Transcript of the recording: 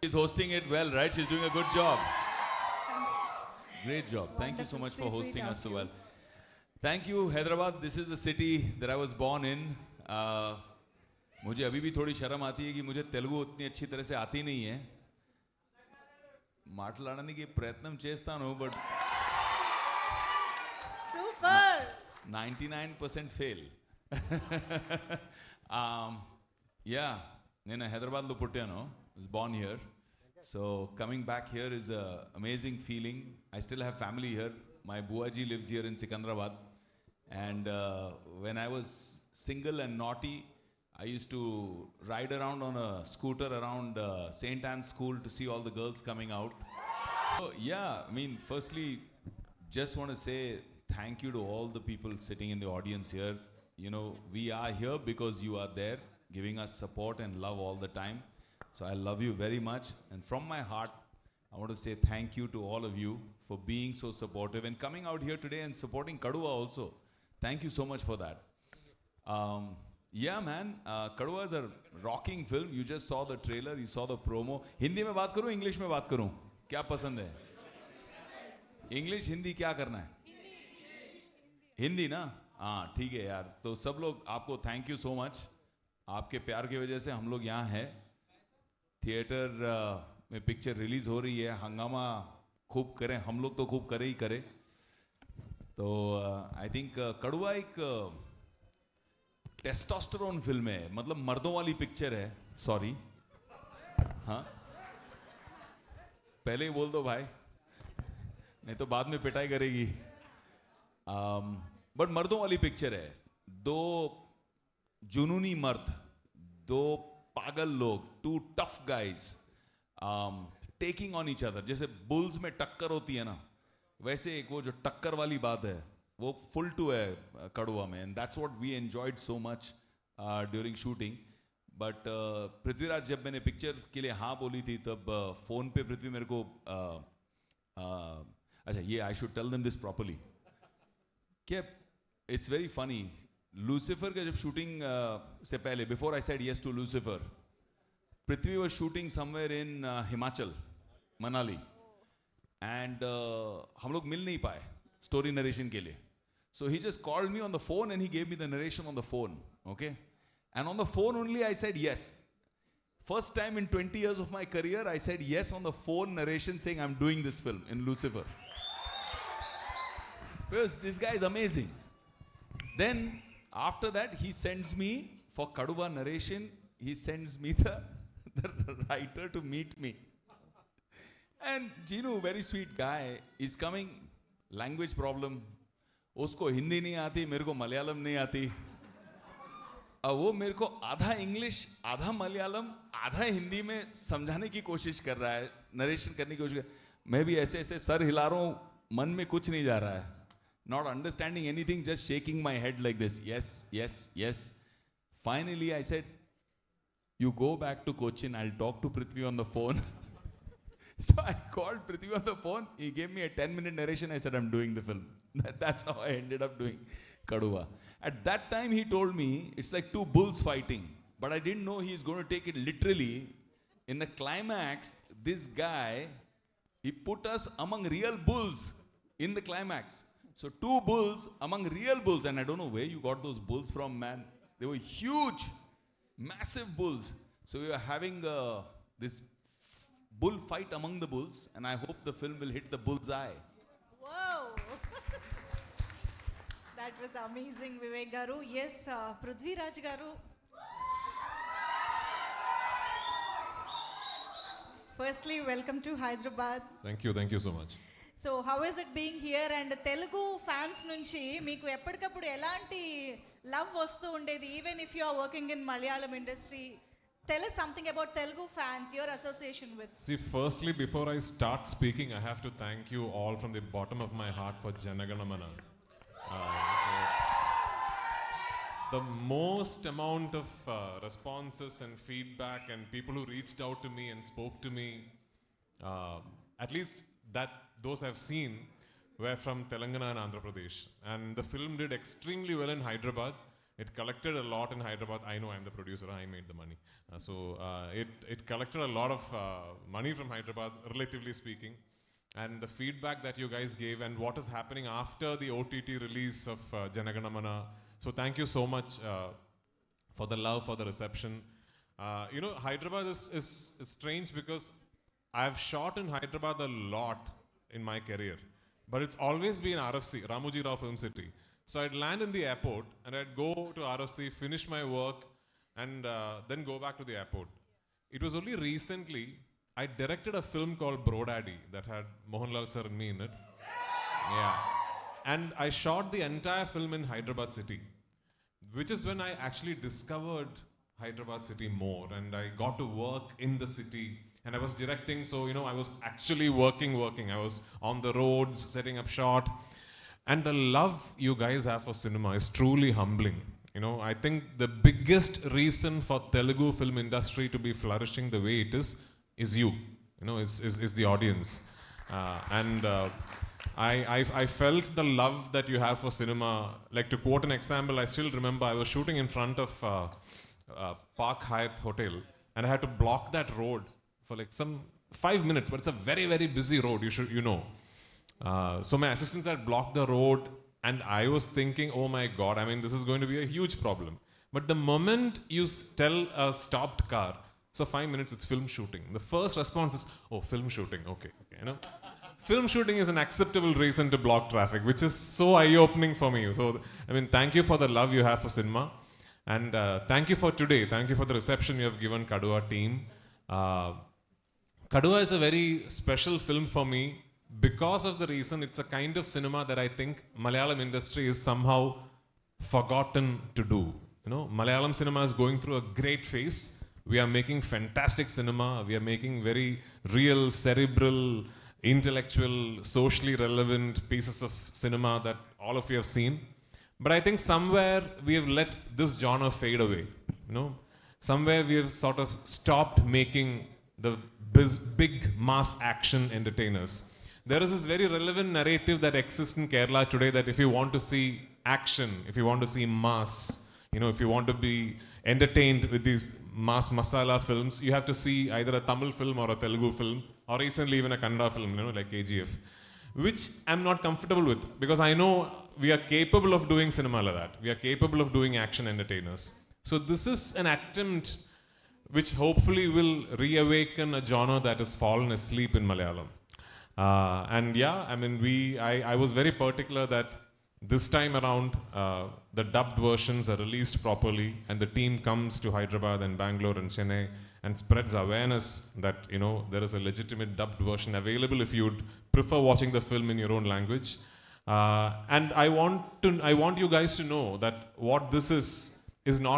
She's hosting it well, right? She's doing a good job. Great job. Thank you so much for hosting us so well. Thank you, Hyderabad. This is the city that I was born in. मुझे अभी भी थोड़ी शर्म आती है कि मुझे तेलुगु उतनी अच्छी तरह से आती नहीं है. మాట్లాడడానికి ప్రయత్నం చేస్తాను, but Super. 99% fail. Yeah, నేను హైదరాబాద్లో పుట్టాను. Was born here. So coming back here is an amazing feeling. I still have family here. My buaji lives here in Sikandrabad. And when I was single and naughty, I used to ride around on a scooter around St. Anne's School to see all the girls coming out. So yeah, I mean, firstly, just want to say thank you to all the people sitting in the audience here. You know, we are here because you are there, giving us support and love all the time. So I love you very much. And from my heart, I want to say thank you to all of you for being so supportive and coming out here today and supporting Kaduva also. Thank you so much for that. Yeah, man, Kaduva is a rocking film. You just saw the trailer, you saw the promo. Hindi में बात करूं, English में बात करूं? क्या पसंद है? English, Hindi क्या करना है? हिंदी ना? हाँ, ठीक है यार. तो सब लोग आपको थैंक यू सो मच. आपके प्यार की वजह से हम लोग यहाँ हैं. थिएटर में पिक्चर रिलीज हो रही है. हंगामा खूब करें, हम लोग तो खूब करे ही करे. तो आई थिंक कड़ुआ एक टेस्टोस्टेरोन फिल्म है, मतलब मर्दों वाली पिक्चर है. सॉरी, हाँ, पहले ही बोल दो भाई, नहीं तो बाद में पिटाई करेगी. बट मर्दों वाली पिक्चर है. दो जुनूनी मर्द, दो पागल लोग, two tough guys taking on each other. जैसे बुल्स में टक्कर होती है ना, वैसे एक वो जो टक्कर वाली बात है वो फुल टू है कड़ुआ में. And that's what we enjoyed so much during shooting. But Prithviraj, जब मैंने पिक्चर के लिए हाँ बोली थी तब फोन पे पृथ्वी मेरे को अच्छा, ये I should tell them this properly. क्या, इट्स वेरी फनी. लूसीफर का जब शूटिंग से पहले, before I said yes to Lucifer, Prithvi was shooting somewhere in Himachal, Manali. And हम लोग मिल नहीं पाए स्टोरी नरेशन के लिए. So he just called me on the phone and he gave me the narration on the phone, okay? And on the phone only I said yes. First time in 20 years of my career I said yes on the phone narration, saying I'm doing this film in Lucifer. Because this guy is amazing. Then after that he sends me for Kaduva narration, he sends me the writer to meet me. And Jinu, very sweet guy, is coming. Language problem. उसको हिंदी नहीं आती, मेरे को मलयालम नहीं आती. अब वो मेरे को आधा इंग्लिश, आधा मलयालम, आधा हिंदी में समझाने की कोशिश कर रहा है, नरेशन करने की कोशिश कर. मैं भी ऐसे ऐसे सर हिला रहा हूँ, मन में कुछ नहीं जा रहा है. Not understanding anything, just shaking my head like this. Yes, yes, yes. Finally I said, you go back to Cochin, I'll talk to Prithvi on the phone. So I called Prithvi on the phone. He gave me a 10-minute narration. I said, I'm doing the film. That's how I ended up doing Kaduva. At that time, he told me it's like two bulls fighting. But I didn't know he's going to take it literally. In the climax, this guy, he put us among real bulls in the climax. So two bulls among real bulls. And I don't know where you got those bulls from, man. They were huge, massive bulls. So we were having this bull fight among the bulls, and I hope the film will hit the bullseye. Whoa. That was amazing, Vivek garu. Yes, Prithviraj garu. Firstly, welcome to Hyderabad. Thank you so much. So how is it being here? And Telugu fans nunchi meeku eppadikappudu elanti love vastu undedi, even if you are working in Malayalam industry. Tell us something about Telugu fans, your association with. See, firstly, before I start speaking, I have to thank you all from the bottom of my heart for Janaganamana. The most amount of responses and feedback and people who reached out to me and spoke to me, at least that those I've seen, were from Telangana and Andhra Pradesh. And the film did extremely well in Hyderabad. It collected a lot in Hyderabad. I know I'm the producer, I made the money. It collected a lot of money from Hyderabad, relatively speaking. And the feedback that you guys gave and what is happening after the OTT release of Janaganamana. So thank you so much for the love, for the reception. Hyderabad is strange because I've shot in Hyderabad a lot in my career. But it's always been RFC, Ramoji Rao Film City. So I'd land in the airport and I'd go to RFC, finish my work, and then go back to the airport. It was only recently I directed a film called Bro Daddy that had Mohanlal sir and me in it. Yeah. And I shot the entire film in Hyderabad city, which is when I actually discovered Hyderabad city more, and I got to work in the city. And I was directing, so I was actually working. I was on the roads, setting up shot. And the love you guys have for cinema is truly humbling. I think the biggest reason for Telugu film industry to be flourishing the way it is you. Is the audience. I felt the love that you have for cinema. Like, to quote an example, I still remember I was shooting in front of Park Hyatt Hotel, and I had to block that road for like some 5 minutes, but it's a very, very busy road, so my assistants had blocked the road, and I was thinking, oh my God, this is going to be a huge problem. But the moment you tell a stopped car, so 5 minutes, it's film shooting. The first response is, oh, film shooting, okay. Film shooting is an acceptable reason to block traffic, which is so eye-opening for me. So, thank you for the love you have for cinema. And thank you for today. Thank you for the reception you have given Kaduva team. Kaduva is a very special film for me because of the reason it's a kind of cinema that I think Malayalam industry is somehow forgotten to do. Malayalam cinema is going through a great phase. We are making fantastic cinema. We are making very real, cerebral, intellectual, socially relevant pieces of cinema that all of you have seen. But I think somewhere we have let this genre fade away. Somewhere we have sort of stopped making the big mass action entertainers. There is this very relevant narrative that exists in Kerala today that if you want to see action, if you want to see mass, if you want to be entertained with these mass masala films, you have to see either a Tamil film or a Telugu film, or recently even a Kannada film, like KGF, which I'm not comfortable with, because I know we are capable of doing cinema like that. We are capable of doing action entertainers. So this is an attempt which hopefully will reawaken a genre that has fallen asleep in Malayalam. I was very particular that this time around the dubbed versions are released properly, and the team comes to Hyderabad and Bangalore and Chennai and spreads awareness that there is a legitimate dubbed version available if you'd prefer watching the film in your own language. And I want you guys to know that what this is not